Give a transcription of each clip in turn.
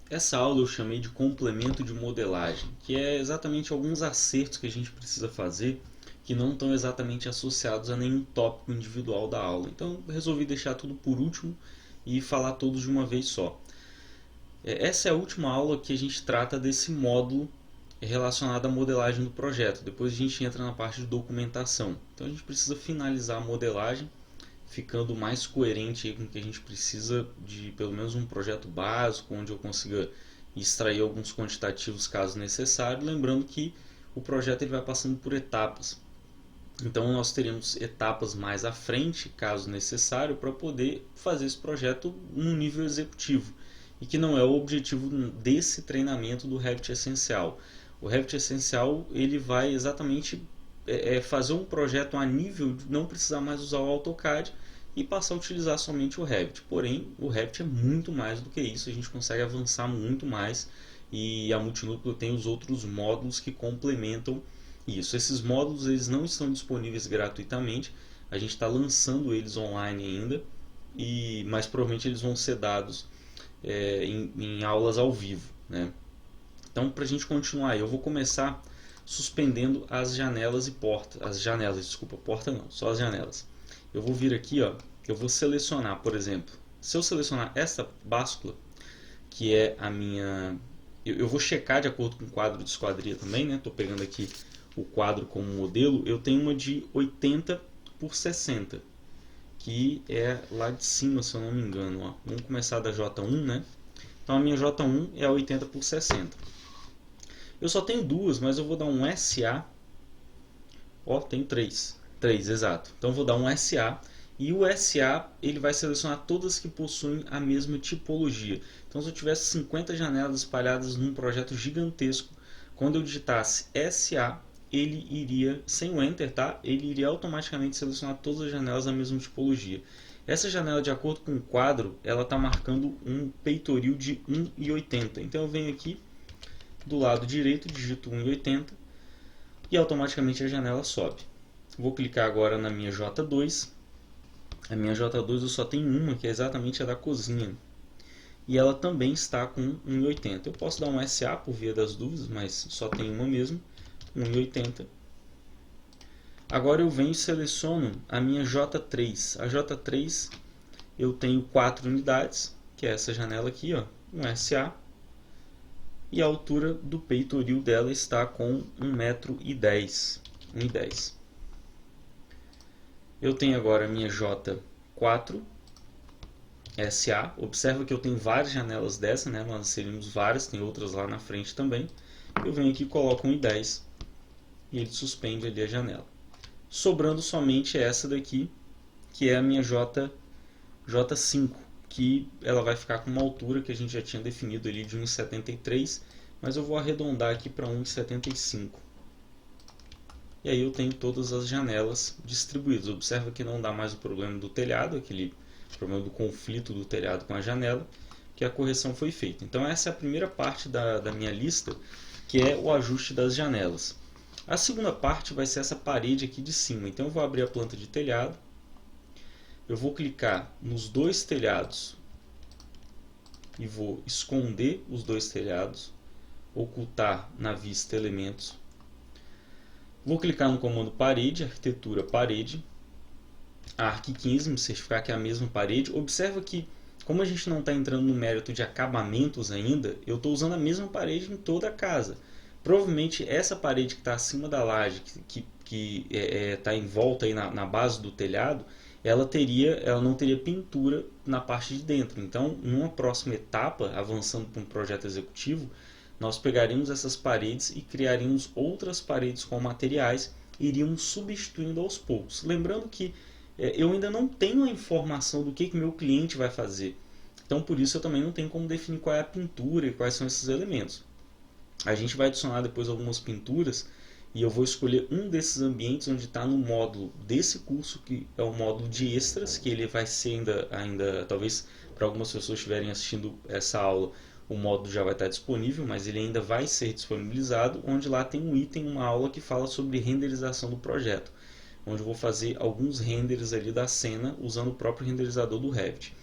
Essa aula eu chamei de complemento de modelagem, que é exatamente alguns acertos que a gente precisa fazer que não estão exatamente associados a nenhum tópico individual da aula. Então resolvi deixar tudo por último e falar todos de uma vez só. Essa é a última aula que a gente trata desse módulo relacionado à modelagem do projeto. Depois a gente entra na parte de documentação. Então a gente precisa finalizar a modelagem, ficando mais coerente com o que a gente precisa de pelo menos um projeto básico, onde eu consiga extrair alguns quantitativos caso necessário. Lembrando que o projeto ele vai passando por etapas. Então nós teremos etapas mais à frente, caso necessário, para poder fazer esse projeto num nível executivo. E que não é o objetivo desse treinamento do Revit Essencial. O Revit Essencial ele vai exatamente fazer um projeto a nível de não precisar mais usar o AutoCAD e passar a utilizar somente o Revit. Porém, o Revit é muito mais do que isso, a gente consegue avançar muito mais e a Multinúcleo tem os outros módulos que complementam isso. Esses módulos eles não estão disponíveis gratuitamente, a gente está lançando eles online ainda, mas provavelmente eles vão ser dados em aulas ao vivo, né? Então, para a gente continuar, eu vou começar suspendendo as janelas e portas. As janelas, desculpa, porta não, só as janelas. Eu vou vir aqui, ó, eu vou selecionar, por exemplo, se eu selecionar essa báscula, que é a minha... Eu vou checar de acordo com o quadro de esquadria também, né? Estou pegando aqui o quadro como modelo. Eu tenho uma de 80 por 60, que é lá de cima, se eu não me engano. Ó. Vamos começar da J1, né? Então a minha J1 é 80 por 60. Eu só tenho duas, mas eu vou dar um SA. Ó, tem três. Três, exato. Então eu vou dar um SA. E o SA ele vai selecionar todas que possuem a mesma tipologia. Então se eu tivesse 50 janelas espalhadas num projeto gigantesco, quando eu digitasse SA, ele iria, sem o Enter, tá? Ele iria automaticamente selecionar todas as janelas da mesma tipologia. Essa janela, de acordo com o quadro, ela está marcando um peitoril de 1,80. Então eu venho aqui do lado direito, digito 1,80 e automaticamente a janela sobe. Vou clicar agora na minha J2. A minha J2 eu só tenho uma, que é exatamente a da cozinha. E ela também está com 1,80. Eu posso dar um SA por via das dúvidas, mas só tem uma mesmo, 1,80. Agora eu venho e seleciono a minha J3. A J3 eu tenho 4 unidades, que é essa janela aqui, ó, um SA. E a altura do peitoril dela está com 1,10 m. 1,10. Eu tenho agora a minha J4 SA. Observa que eu tenho várias janelas dessa, né? Nós inserimos várias, tem outras lá na frente também. Eu venho aqui e coloco 1,10 e ele suspende ali a janela. Sobrando somente essa daqui, que é a minha J5, que ela vai ficar com uma altura que a gente já tinha definido ali de 1,73, mas eu vou arredondar aqui para 1,75. E aí eu tenho todas as janelas distribuídas. Observa que não dá mais o problema do telhado, aquele problema do conflito do telhado com a janela, que a correção foi feita. Então essa é a primeira parte da minha lista, que é o ajuste das janelas. A segunda parte vai ser essa parede aqui de cima. Então eu vou abrir a planta de telhado, eu vou clicar nos dois telhados e vou esconder os dois telhados, ocultar na vista elementos. Vou clicar no comando parede, arquitetura parede, ARC15, me certificar que é a mesma parede. Observa que, como a gente não está entrando no mérito de acabamentos ainda, eu estou usando a mesma parede em toda a casa. Provavelmente essa parede que está acima da laje, que está em volta aí na base do telhado, ela não teria pintura na parte de dentro. Então, numa próxima etapa, avançando para um projeto executivo, nós pegaríamos essas paredes e criaríamos outras paredes com materiais e iríamos substituindo aos poucos. Lembrando que eu ainda não tenho a informação do que meu cliente vai fazer. Então, por isso, eu também não tenho como definir qual é a pintura e quais são esses elementos. A gente vai adicionar depois algumas pinturas e eu vou escolher um desses ambientes onde está no módulo desse curso, que é o módulo de extras, que ele vai ser ainda talvez para algumas pessoas estiverem assistindo essa aula, o módulo já vai estar disponível, mas ele ainda vai ser disponibilizado, onde lá tem um item, uma aula que fala sobre renderização do projeto, onde eu vou fazer alguns renders ali da cena usando o próprio renderizador do Revit.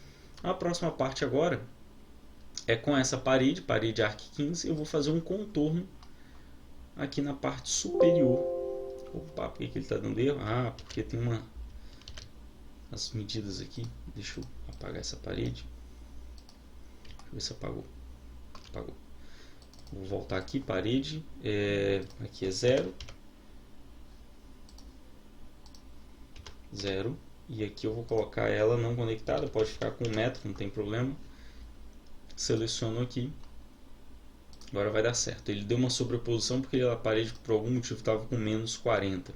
A próxima parte agora é com essa parede, parede Arc 15, eu vou fazer um contorno aqui na parte superior. Opa, por que ele está dando erro? Ah, porque tem as medidas aqui. Deixa eu apagar essa parede. Deixa eu ver se apagou. Apagou. Vou voltar aqui, parede. Aqui é 0. 0. E aqui eu vou colocar ela não conectada. Pode ficar com 1 metro, não tem problema. Seleciono aqui. Agora vai dar certo. Ele deu uma sobreposição porque a parede por algum motivo estava com menos 40.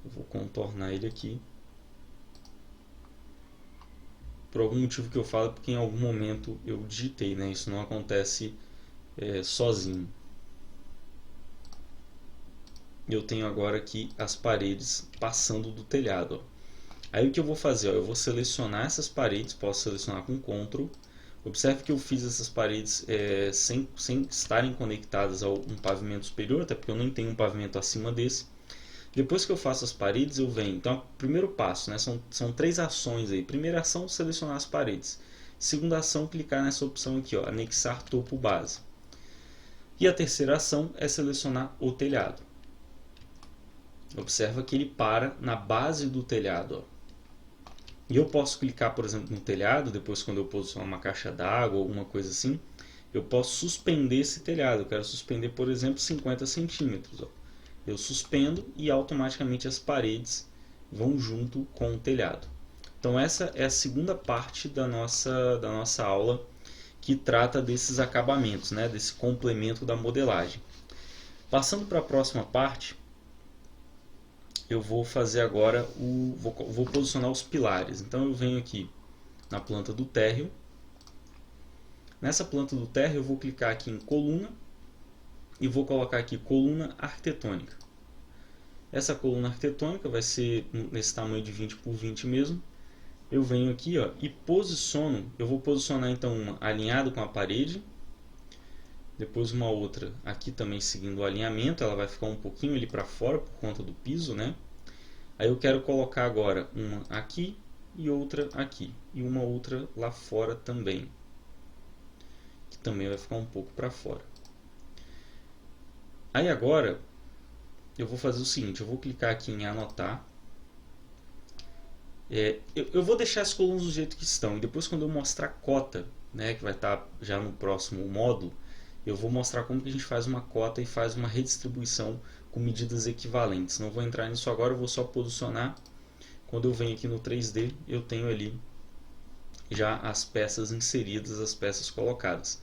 Eu vou contornar ele aqui. Por algum motivo que eu falo, porque em algum momento eu digitei, né? Isso não acontece sozinho. Eu tenho agora aqui as paredes passando do telhado. Ó. Aí o que eu vou fazer? Ó, eu vou selecionar essas paredes, posso selecionar com Ctrl. Observe que eu fiz essas paredes sem estarem conectadas a um pavimento superior, até porque eu nem tenho um pavimento acima desse. Depois que eu faço as paredes, eu venho. Então, primeiro passo, né, são 3 ações aí. Primeira ação, selecionar as paredes. Segunda ação, clicar nessa opção aqui, ó, anexar topo base. E a terceira ação é selecionar o telhado. Observa que ele para na base do telhado. Ó. E eu posso clicar, por exemplo, no telhado, depois quando eu posicionar uma caixa d'água ou alguma coisa assim, eu posso suspender esse telhado. Eu quero suspender, por exemplo, 50 centímetros. Ó. Eu suspendo e automaticamente as paredes vão junto com o telhado. Então essa é a segunda parte da nossa aula que trata desses acabamentos, né, desse complemento da modelagem. Passando para a próxima parte, eu vou fazer agora, vou posicionar os pilares. Então eu venho aqui na planta do térreo. Nessa planta do térreo eu vou clicar aqui em coluna e vou colocar aqui coluna arquitetônica. Essa coluna arquitetônica vai ser nesse tamanho de 20 por 20 mesmo. Eu venho aqui, ó, e posiciono, eu vou posicionar então uma alinhado com a parede, depois uma outra aqui também seguindo o alinhamento, ela vai ficar um pouquinho ali para fora por conta do piso, né? Aí eu quero colocar agora uma aqui e outra aqui, e uma outra lá fora também, que também vai ficar um pouco para fora. Aí agora eu vou fazer o seguinte, eu vou clicar aqui em anotar. Eu vou deixar as colunas do jeito que estão, e depois quando eu mostrar cota, né, que vai estar já no próximo módulo, eu vou mostrar como que a gente faz uma cota e faz uma redistribuição com medidas equivalentes. Não vou entrar nisso agora, eu vou só posicionar. Quando eu venho aqui no 3D, eu tenho ali já as peças inseridas, as peças colocadas.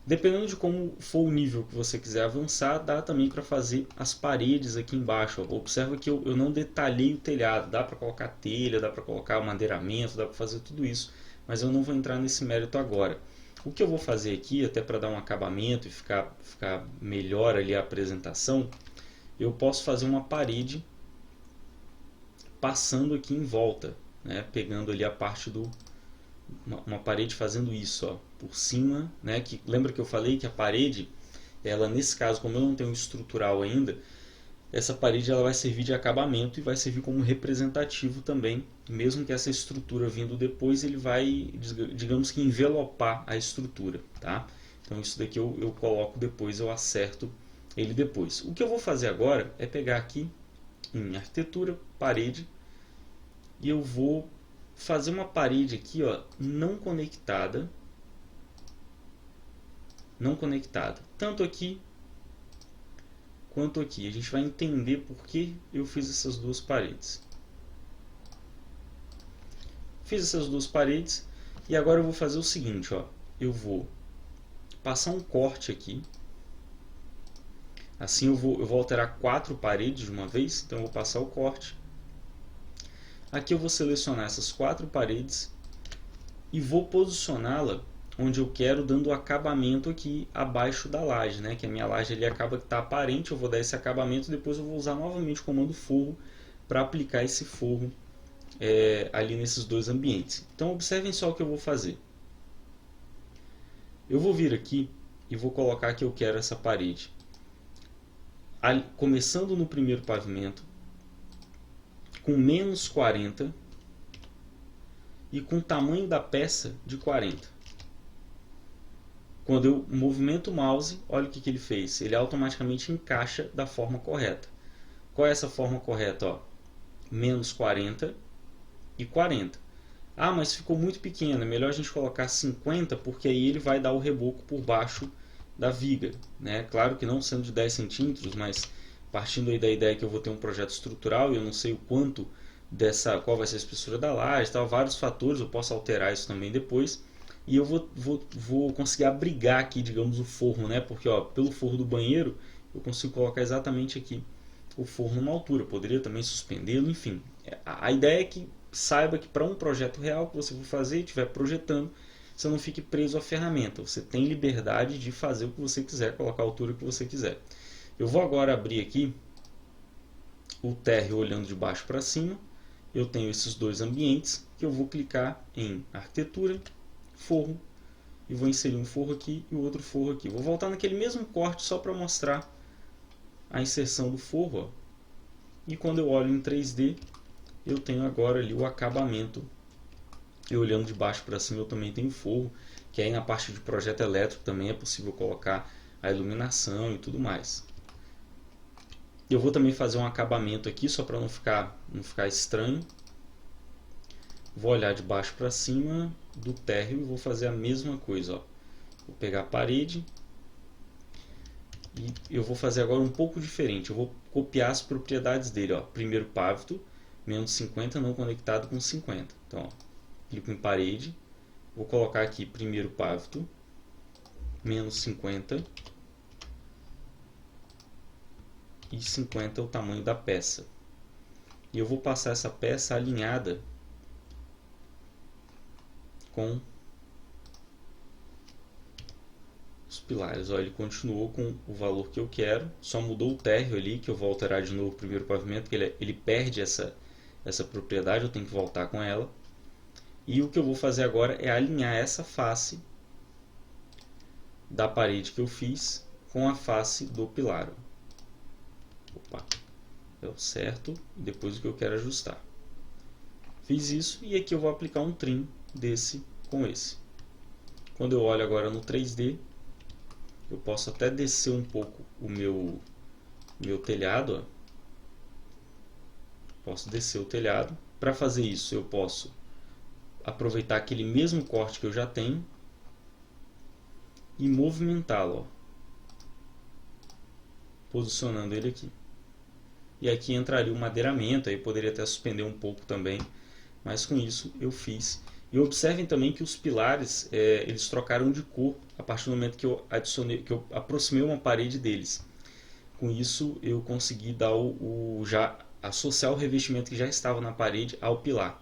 Dependendo de como for o nível que você quiser avançar, dá também para fazer as paredes aqui embaixo. Ó. Observa que eu não detalhei o telhado, dá para colocar telha, dá para colocar madeiramento, dá para fazer tudo isso, mas eu não vou entrar nesse mérito agora. O que eu vou fazer aqui, até para dar um acabamento e ficar melhor ali a apresentação, eu posso fazer uma parede passando aqui em volta, né? Pegando ali a parte uma parede fazendo isso, ó, por cima, né? Que lembra que eu falei que a parede, ela nesse caso, como eu não tenho estrutural ainda, essa parede ela vai servir de acabamento e vai servir como representativo também, mesmo que essa estrutura vindo depois, ele vai, digamos que envelopar a estrutura, tá? Então isso daqui eu coloco depois, eu acerto ele depois. O que eu vou fazer agora é pegar aqui em arquitetura, parede, e eu vou fazer uma parede aqui, ó, não conectada, tanto aqui quanto aqui. A gente vai entender por que eu fiz essas duas paredes. Fiz essas duas paredes e agora eu vou fazer o seguinte, ó, eu vou passar um corte aqui. Assim eu vou alterar 4 paredes de uma vez, então eu vou passar o corte. Aqui eu vou selecionar essas 4 paredes e vou posicioná-la onde eu quero, dando acabamento aqui abaixo da laje, né? Que a minha laje ali acaba que está aparente, eu vou dar esse acabamento e depois eu vou usar novamente o comando forro para aplicar esse forro ali nesses dois ambientes. Então observem só o que eu vou fazer. Eu vou vir aqui e vou colocar que eu quero essa parede começando no primeiro pavimento, com menos 40 e com o tamanho da peça de 40. quando eu movimento o mouse, olha o que ele fez. Ele automaticamente encaixa da forma correta. Qual é essa forma correta? Ó, menos 40 e 40. Ah, mas ficou muito pequeno. É melhor a gente colocar 50, porque aí ele vai dar o reboco por baixo da viga, né? Claro que não sendo de 10 centímetros, mas partindo aí da ideia que eu vou ter um projeto estrutural e eu não sei o quanto qual vai ser a espessura da laje, tal, vários fatores, eu posso alterar isso também depois. E eu vou conseguir abrigar aqui, digamos, o forro, né? Porque ó, pelo forro do banheiro eu consigo colocar exatamente aqui o forro numa altura. Eu poderia também suspendê-lo, enfim. A ideia é que saiba que para um projeto real que você for fazer e estiver projetando, você não fique preso à ferramenta. Você tem liberdade de fazer o que você quiser, colocar a altura que você quiser. Eu vou agora abrir aqui o térreo olhando de baixo para cima. Eu tenho esses dois ambientes que eu vou clicar em arquitetura, forro, e vou inserir um forro aqui e o outro forro aqui. Vou voltar naquele mesmo corte só para mostrar a inserção do forro. Ó. E quando eu olho em 3D, eu tenho agora ali o acabamento. E olhando de baixo para cima eu também tenho forro, que aí na parte de projeto elétrico também é possível colocar a iluminação e tudo mais. Eu vou também fazer um acabamento aqui, só para não ficar estranho. Vou olhar de baixo para cima do térreo e vou fazer a mesma coisa. Ó. Vou pegar a parede e eu vou fazer agora um pouco diferente. Eu vou copiar as propriedades dele. Ó. Primeiro pavimento, menos 50 não conectado com 50. Então, ó, clico em parede, vou colocar aqui primeiro pavimento, menos 50. E 50 é o tamanho da peça. E eu vou passar essa peça alinhada com os pilares. Ó, ele continuou com o valor que eu quero, só mudou o térreo ali, que eu vou alterar de novo o primeiro pavimento, que ele perde essa propriedade, eu tenho que voltar com ela. E o que eu vou fazer agora é alinhar essa face da parede que eu fiz com a face do pilar. Opa, deu certo. Depois o que eu quero ajustar. Fiz isso e aqui eu vou aplicar um trim desse com esse. Quando eu olho agora no 3D, eu posso até descer um pouco o meu telhado. Ó. Posso descer o telhado. Para fazer isso, eu posso aproveitar aquele mesmo corte que eu já tenho e movimentá-lo, posicionando ele aqui. E aqui entraria o madeiramento, aí poderia até suspender um pouco também, mas com isso eu fiz. E observem também que os pilares eles trocaram de cor a partir do momento que eu aproximei uma parede deles. Com isso eu consegui dar já associar o revestimento que já estava na parede ao pilar.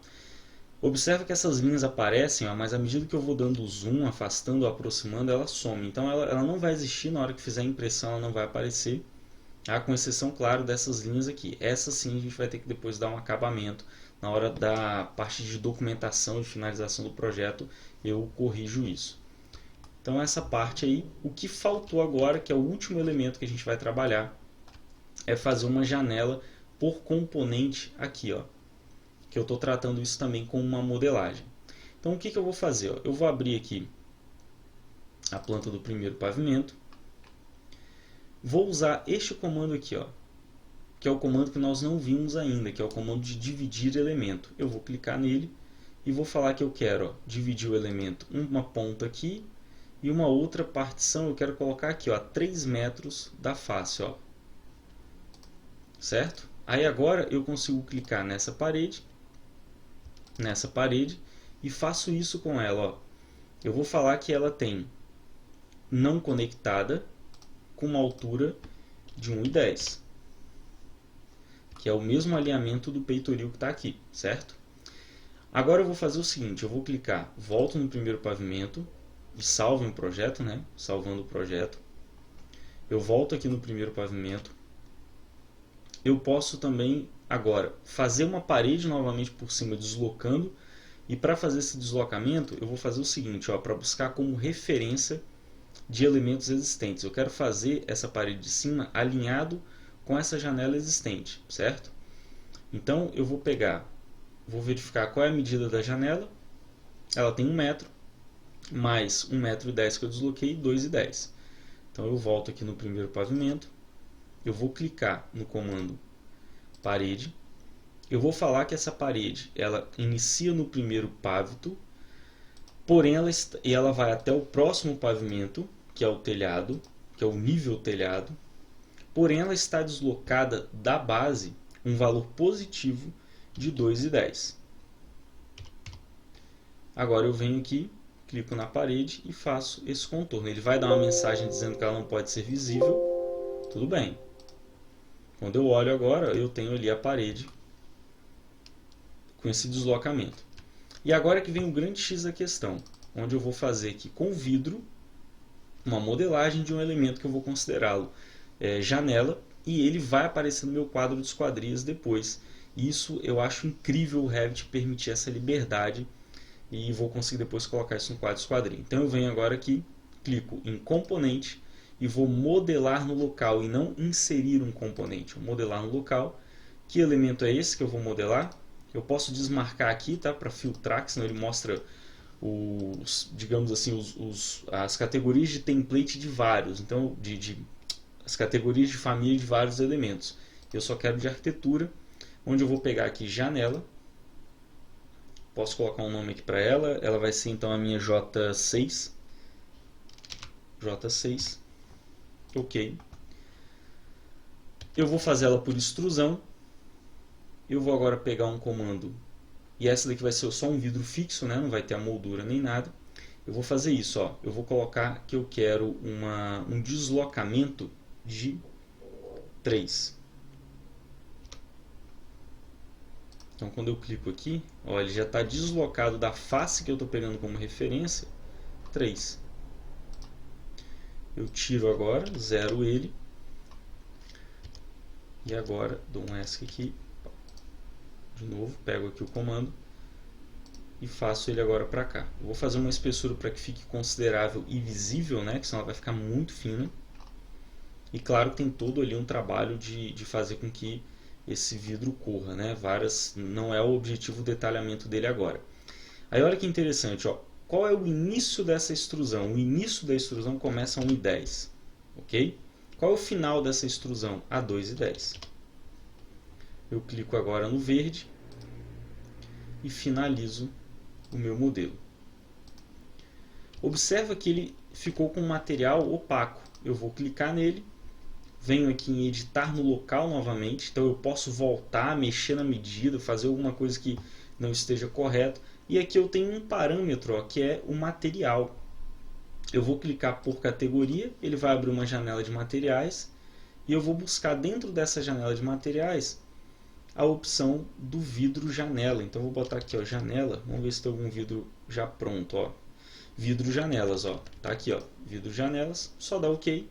Observe que essas linhas aparecem, ó, mas à medida que eu vou dando zoom, afastando ou aproximando, ela some. Então ela não vai existir na hora que fizer a impressão, ela não vai aparecer. Com exceção, claro, dessas linhas aqui. Essas sim a gente vai ter que depois dar um acabamento. Na hora da parte de documentação e finalização do projeto, eu corrijo isso. Então essa parte aí, o que faltou agora, que é o último elemento que a gente vai trabalhar, é fazer uma janela por componente aqui, ó. Que eu estou tratando isso também como uma modelagem. Então o que eu vou fazer? Ó? Eu vou abrir aqui a planta do primeiro pavimento. Vou usar este comando aqui, ó, que é o comando que nós não vimos ainda, que é o comando de dividir elemento. Eu vou clicar nele e vou falar que eu quero dividir o elemento uma ponta aqui e uma outra partição eu quero colocar aqui, ó, a 3 metros da face. Ó. Certo? Aí agora eu consigo clicar nessa parede e faço isso com ela. Ó. Eu vou falar que ela tem não conectada com uma altura de 1,10, que é o mesmo alinhamento do peitoril que está aqui, certo? Agora eu vou fazer o seguinte, eu vou clicar, volto no primeiro pavimento e salvo o projeto, né? Salvando o projeto. Eu volto aqui no primeiro pavimento. Eu posso também agora fazer uma parede novamente por cima, deslocando. E para fazer esse deslocamento, eu vou fazer o seguinte, para buscar como referência de elementos existentes. Eu quero fazer essa parede de cima alinhado com essa janela existente, certo? Então eu vou pegar, vou verificar qual é a medida da janela. Ela tem 1 metro. mais 1,10 m que eu desloquei, 2,10. Então eu volto aqui no primeiro pavimento, eu vou clicar no comando parede, eu vou falar que essa parede ela inicia no primeiro pavimento, porém ela vai até o próximo pavimento, que é o telhado, que é o nível telhado, porém ela está deslocada da base um valor positivo de 2,10. Agora eu venho aqui, clico na parede e faço esse contorno. Ele vai dar uma mensagem dizendo que ela não pode ser visível. Tudo bem. Quando eu olho agora, eu tenho ali a parede com esse deslocamento. E agora que vem o grande X da questão, onde eu vou fazer aqui com vidro uma modelagem de um elemento que eu vou considerá-lo janela, e ele vai aparecer no meu quadro de esquadrias depois. Isso eu acho incrível o Revit permitir essa liberdade, e vou conseguir depois colocar isso no quadro de esquadria. Então eu venho agora aqui, clico em componente e vou modelar no local e não inserir um componente. Vou modelar no local. Que elemento é esse que eu vou modelar? Eu posso desmarcar aqui, tá, para filtrar, que senão ele mostra digamos assim, as categorias de template de vários, então as categorias de família de vários elementos. Eu só quero de arquitetura, onde eu vou pegar aqui janela. Posso colocar um nome aqui para ela. Ela vai ser então a minha J6. J6. Ok. Eu vou fazer ela por extrusão. Eu vou agora pegar um comando. E essa daqui vai ser só um vidro fixo, né? Não vai ter a moldura nem nada. Eu vou fazer isso, ó. Eu vou colocar que eu quero um deslocamento de 3. Então quando eu clico aqui, ó, ele já está deslocado da face que eu estou pegando como referência, 3. Eu tiro agora, zero ele. E agora dou um ESC aqui. De novo, pego aqui o comando e faço ele agora para cá. Eu vou fazer uma espessura para que fique considerável e visível, né? Que senão ela vai ficar muito fina. E claro que tem todo ali um trabalho de fazer com que esse vidro corra, né? Não é o objetivo o detalhamento dele agora. Aí olha que interessante, ó. Qual é o início dessa extrusão? O início da extrusão começa a 1,10, ok? Qual é o final dessa extrusão? A 2,10. Eu clico agora no verde e finalizo o meu modelo. Observa que ele ficou com um material opaco. Eu vou clicar nele, venho aqui em editar no local novamente, então eu posso voltar, mexer na medida, fazer alguma coisa que não esteja correto. E aqui eu tenho um parâmetro, ó, que é o material. Eu vou clicar por categoria, ele vai abrir uma janela de materiais e eu vou buscar dentro dessa janela de materiais a opção do vidro janela. Então vou botar aqui, ó, janela. Vamos ver se tem algum vidro já pronto, ó. Vidro janelas, ó. Tá aqui, ó, vidro janelas. Só dá OK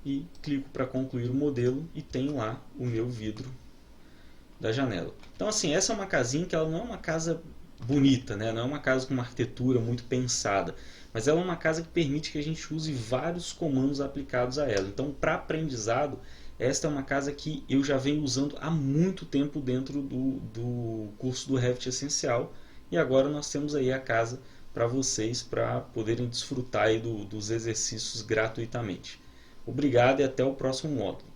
e clico para concluir o modelo e tem lá o meu vidro da janela. Então assim, essa é uma casinha que ela não é uma casa bonita, né? Não é uma casa com uma arquitetura muito pensada, mas ela é uma casa que permite que a gente use vários comandos aplicados a ela. Então, para aprendizado, esta é uma casa que eu já venho usando há muito tempo dentro do curso do Revit Essencial, e agora nós temos aí a casa para vocês, para poderem desfrutar aí dos exercícios gratuitamente. Obrigado e até o próximo módulo.